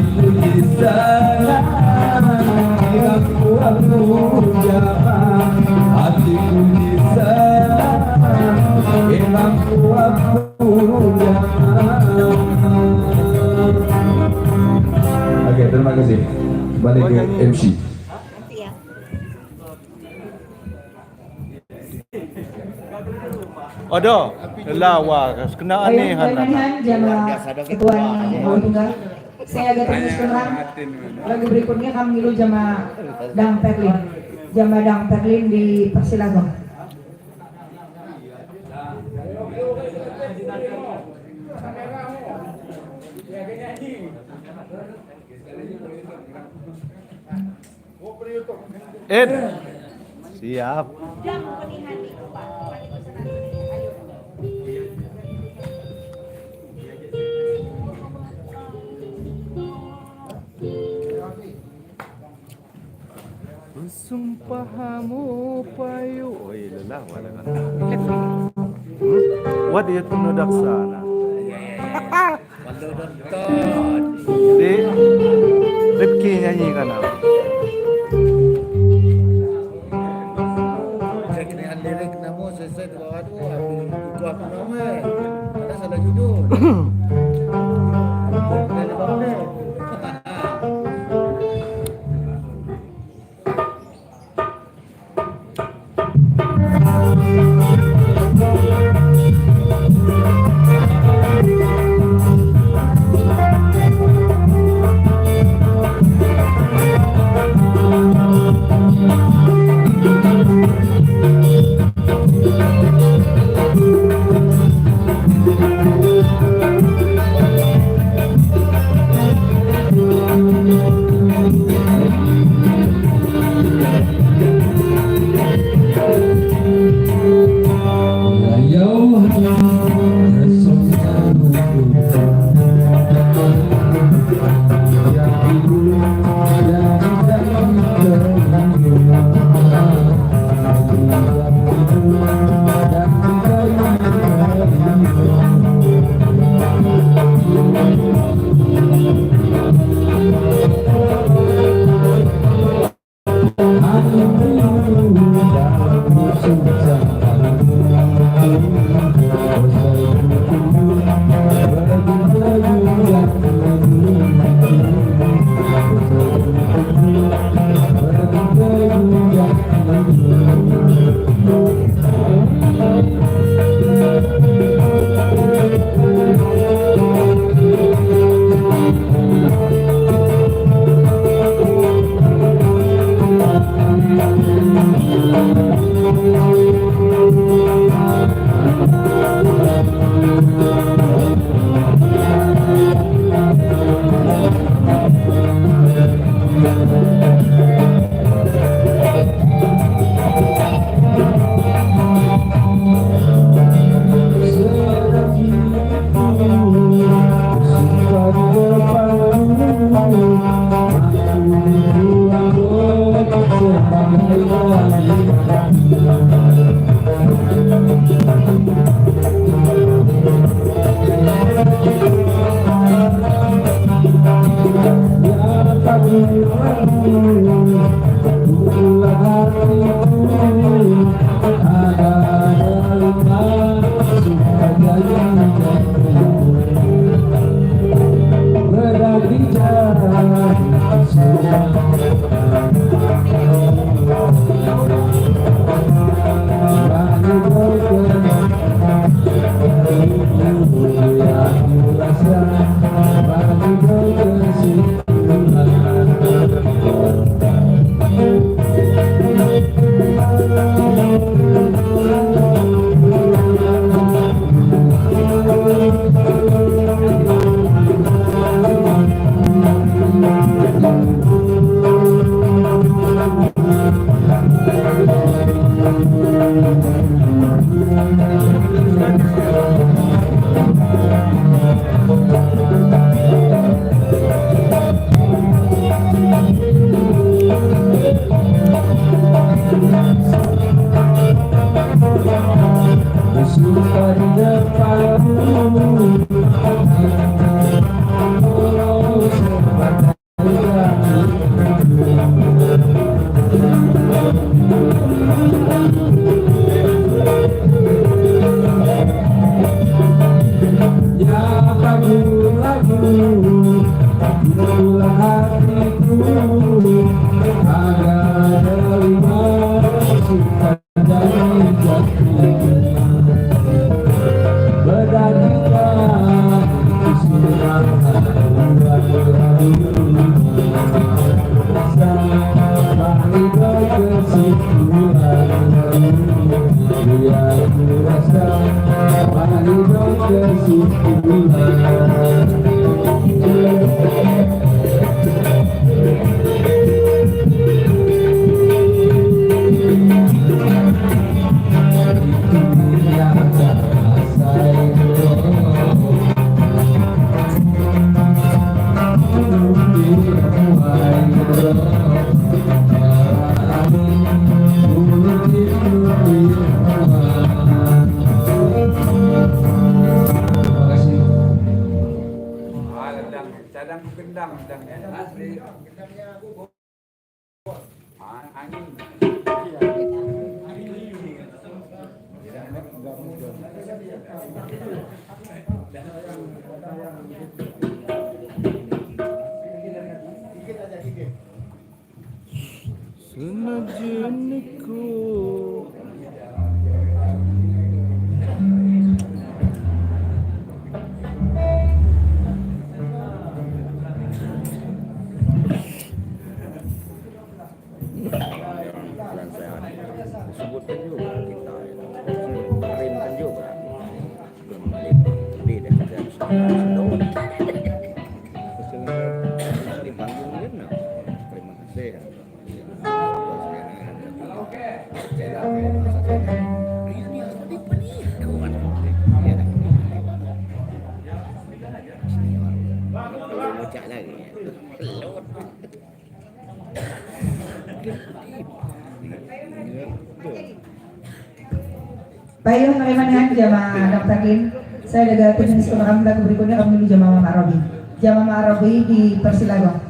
hatiku di sana, hilangku aku jaman. Hatiku di sana, hilangku aku jaman. Oke, terima kasih. Balik ke MC. Ada lawa kena anehan. Ketua Tunggal. Saya agak teknis kurang. Lagu berikutnya kami milu jamaah Dang Perlin. Jamaah Dang Perlin di Persilabang. Ed, siap. Sumpahamu payu. Oh iya lah, wala kan. What dia tuh nodak sana. Di Rifki nyanyi kan apa? Dengan lirik namu sesuai dengan aduh itu aku nama ada salah judul. hatiku ada terima cinta jadi jatuh berdantikan isiran sampai kesimpulan dia merasa mari kesimpulan. Cadang gendang asli. Angin. Senajaniku sebutkan juga kita kirimkan juga beda dari Sendon di panggung kan terima kasih Baiklah teman-teman jamaah Dr. Lin, saya ada tim sekolah lagu berikutnya kami dulu jamaah Mama Arabi. Jamaah Mama Arabi di Persilago.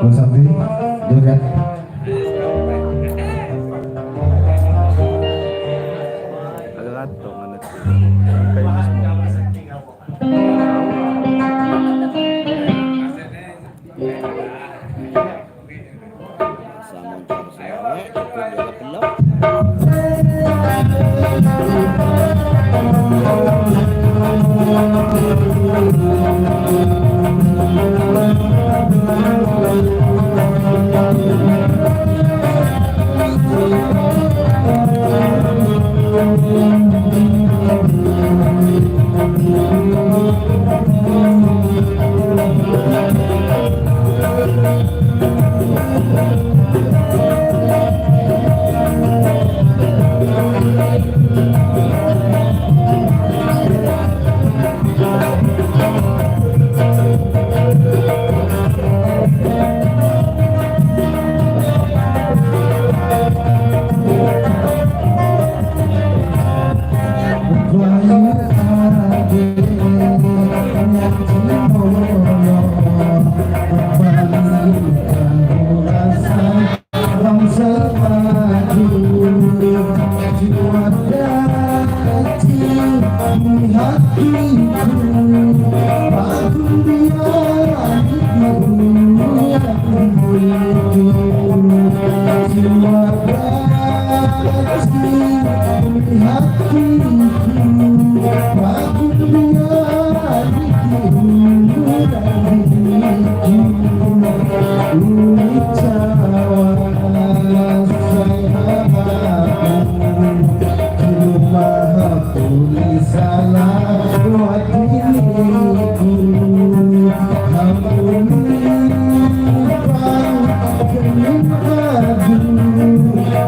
Mas Abdi, juga agak atong anak kayak sama sama cukup pelok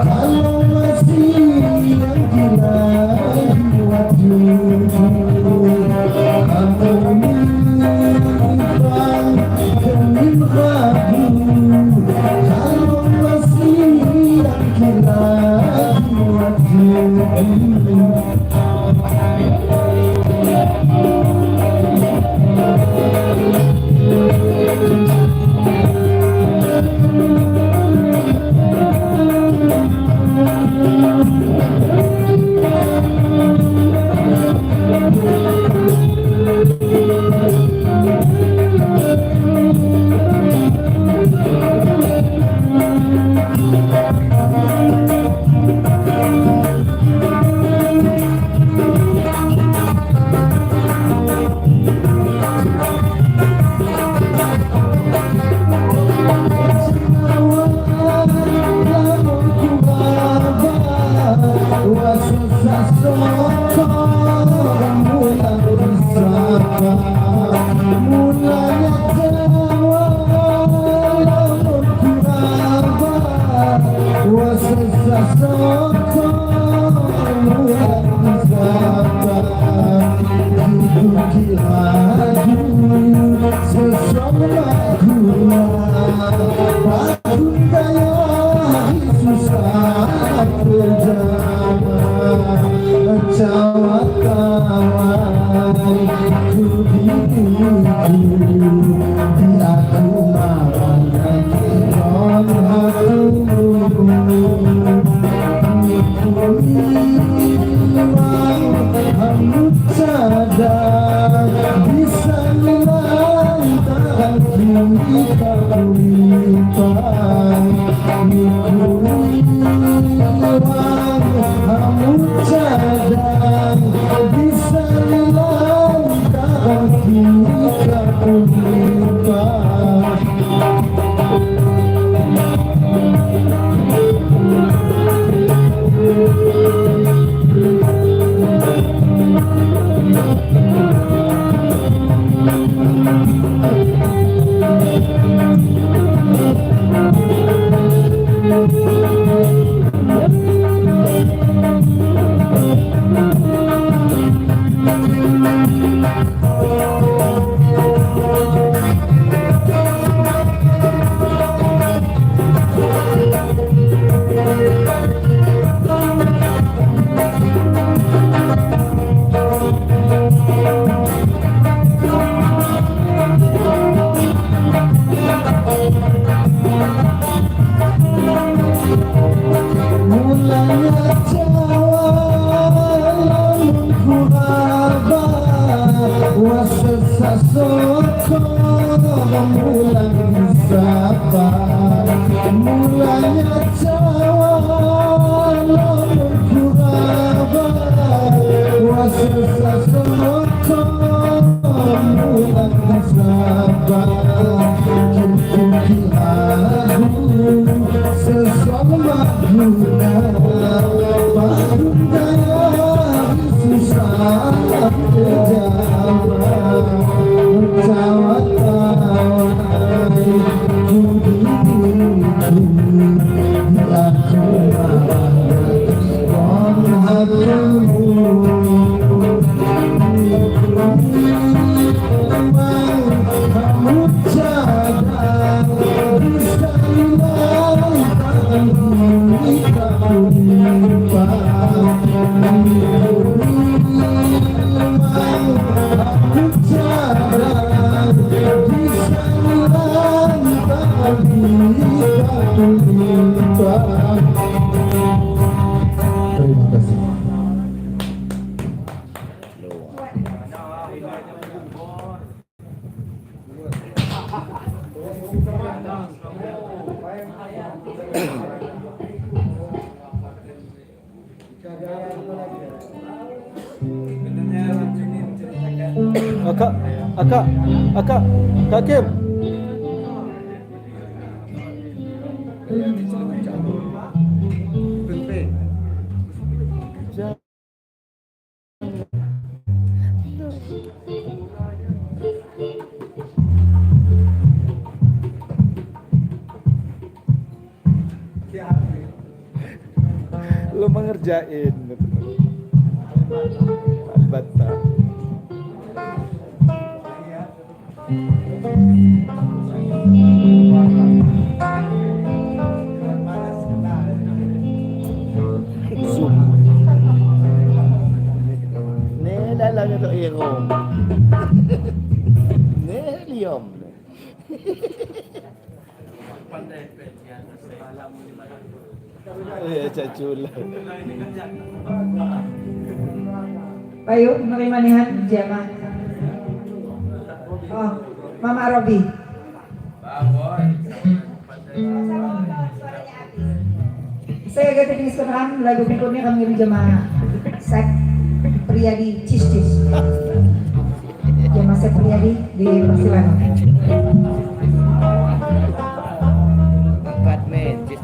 kalau masih Terima kasih. Akak, Kak Kim. Lo mengerjain bata. Zoom. Jerome. Nelium. Cacula. Payo, makimanihan, Jema. Oh, Mama Robi. Saya agak teknis keterangan lagu berikutnya kami di Jemaah Sek Priyadi Cis. Jemaah Sek Priyadi di Persilangan. Empat men, cis.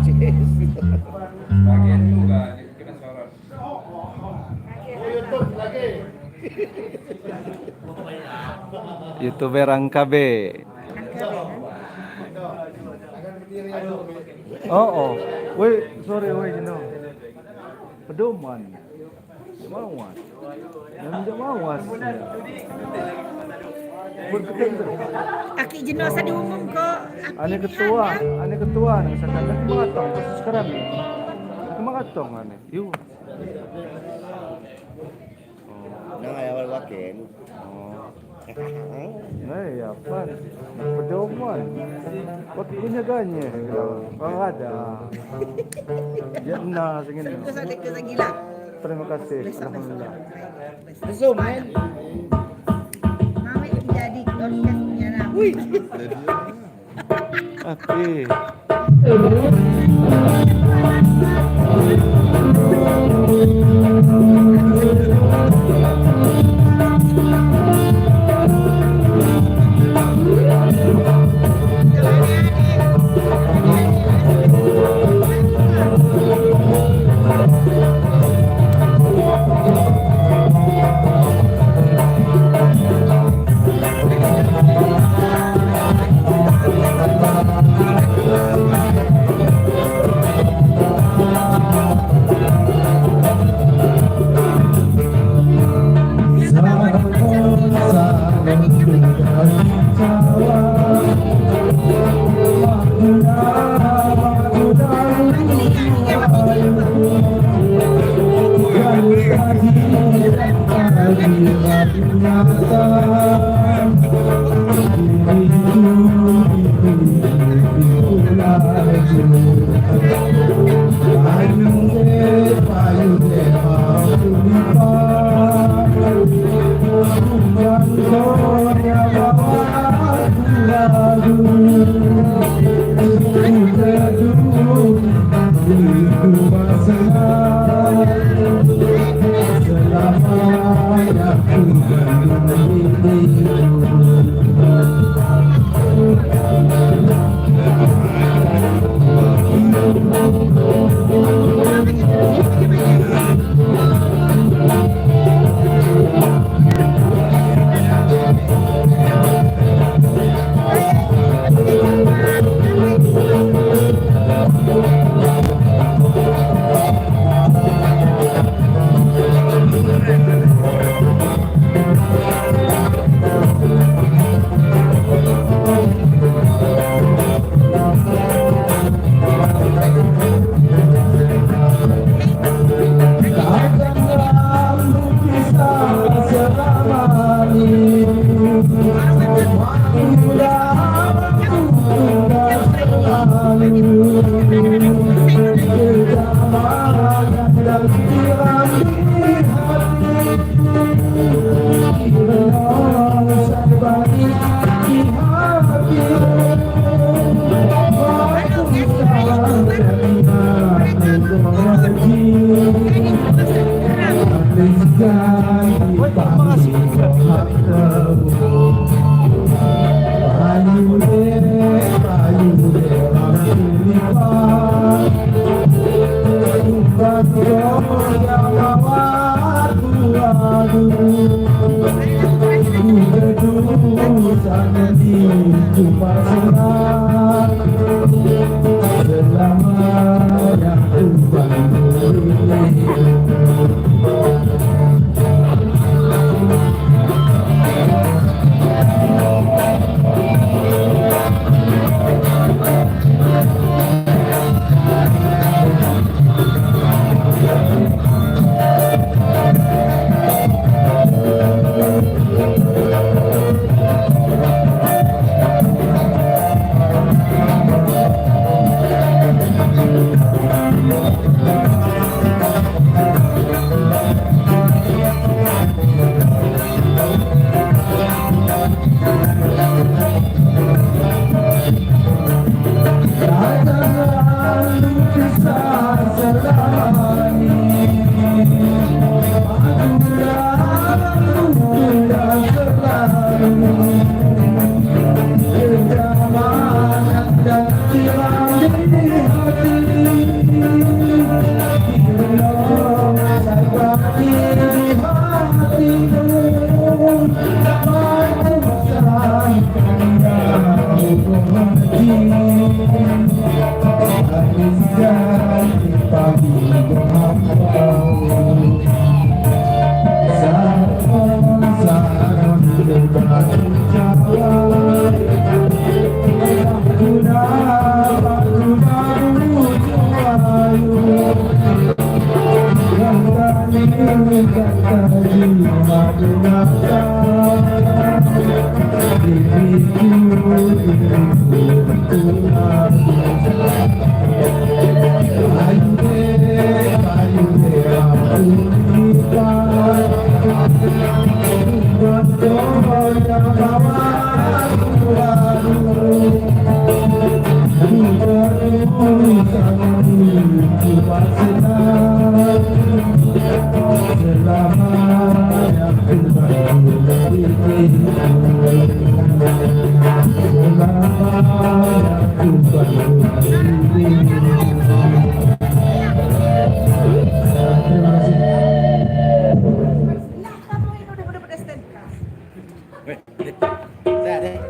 Bagian juga kena sorot. YouTuber Angkabe. Oh. Woi, sorry, you. Pedoman. Mawas. Yang mawas. Aki jenosa diumum kok. Ane ketua nang sakit matang sekarang. Kemakatong ane. Yuk. Nang awal wakin. Nah, ya apa? Pedoman. Wat punya ganye. Kalau ada. Ya nah, singin. Terus gila. Terima kasih. Alhamdulillah. So man. Mami jadi orkesnya nama. Wih. Oke.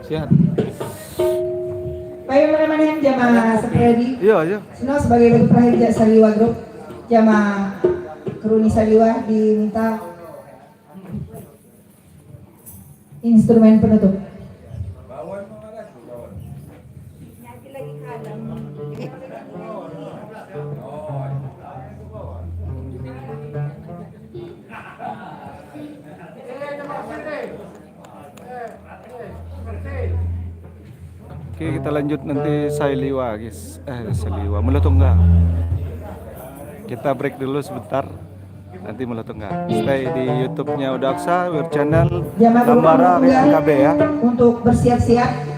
Siap. Baik teman-teman jamaah sepredi. Iya, iya. Senang sebagai lagu terakhir Saliwa Group, jamaah Kruni Saliwa diminta instrumen penutup. Oke, kita lanjut nanti Saliwa, guys. Saliwa Mulatunga. Kita break dulu sebentar. Nanti Mulatunga. Stay di YouTube-nya Udaksa, Weir Channel, Jamaah Group Lambara, Mulatunga RKB ya. untuk bersiap-siap.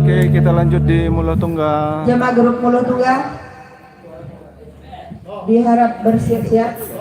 Oke, kita lanjut di Mulatunga. Jamaah Grup Mulatunga diharap bersiap-siap.